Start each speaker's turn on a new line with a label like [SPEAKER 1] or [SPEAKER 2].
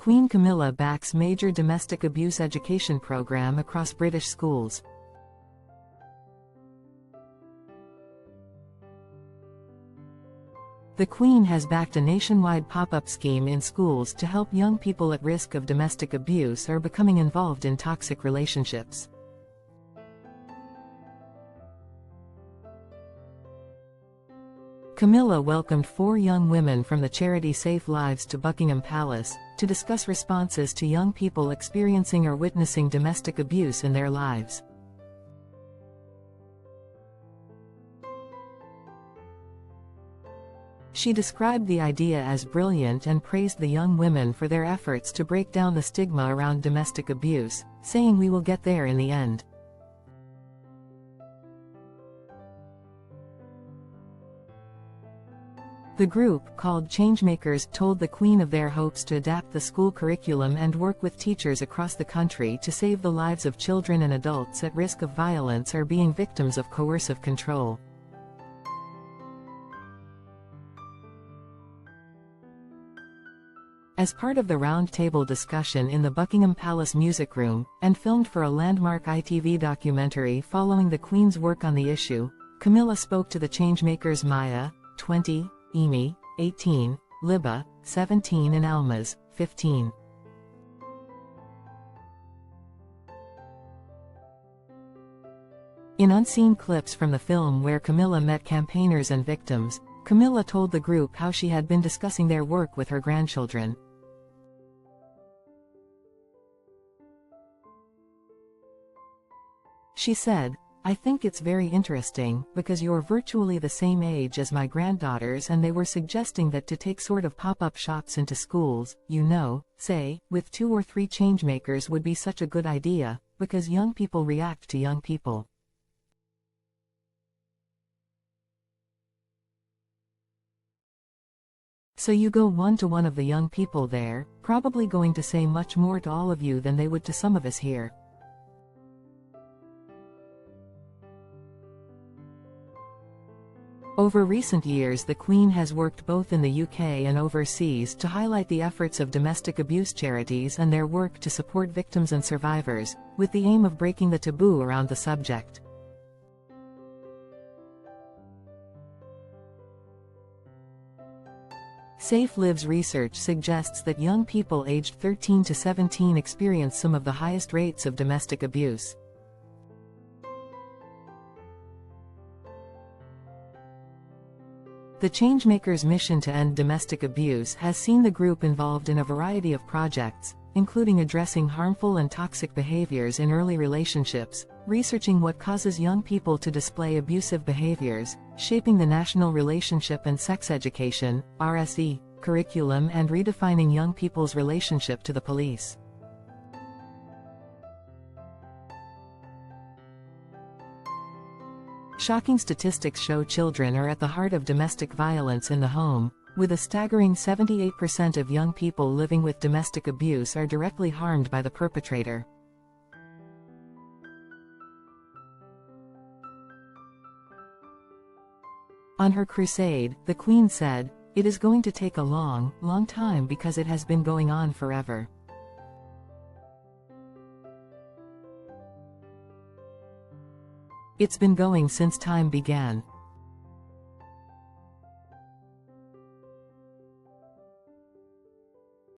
[SPEAKER 1] Queen Camilla backs major domestic abuse education program across British schools. The Queen has backed a nationwide pop-up scheme in schools to help young people at risk of domestic abuse or becoming involved in toxic relationships. Camilla welcomed 4 young women from the charity Safe Lives to Buckingham Palace, to discuss responses to young people experiencing or witnessing domestic abuse in their lives. She described the idea as brilliant and praised the young women for their efforts to break down the stigma around domestic abuse, saying, "We will get there in the end." The group, called Changemakers, told the Queen of their hopes to adapt the school curriculum and work with teachers across the country to save the lives of children and adults at risk of violence or being victims of coercive control. As part of the roundtable discussion in the Buckingham Palace Music Room, and filmed for a landmark ITV documentary following the Queen's work on the issue, Camilla spoke to the Changemakers Maya, 20, Amy, 18, Libba, 17 and Almaz, 15. In unseen clips from the film where Camilla met campaigners and victims, Camilla told the group how she had been discussing their work with her grandchildren. She said, "I think it's very interesting, because you're virtually the same age as my granddaughters, and they were suggesting that to take sort of pop-up shops into schools, you know, say, with 2 or 3 changemakers would be such a good idea, because young people react to young people." So you go one to one of the young people there, probably going to say much more to all of you than they would to some of us here. Over recent years, the Queen has worked both in the UK and overseas to highlight the efforts of domestic abuse charities and their work to support victims and survivors, with the aim of breaking the taboo around the subject. Safe Lives research suggests that young people aged 13 to 17 experience some of the highest rates of domestic abuse. The Changemakers' mission to end domestic abuse has seen the group involved in a variety of projects, including addressing harmful and toxic behaviors in early relationships, researching what causes young people to display abusive behaviors, shaping the National Relationship and Sex Education (RSE) curriculum, and redefining young people's relationship to the police. Shocking statistics show children are at the heart of domestic violence in the home, with a staggering 78% of young people living with domestic abuse are directly harmed by the perpetrator. On her crusade, the Queen said, "It is going to take a long, long time because it has been going on forever." It's been going since time began.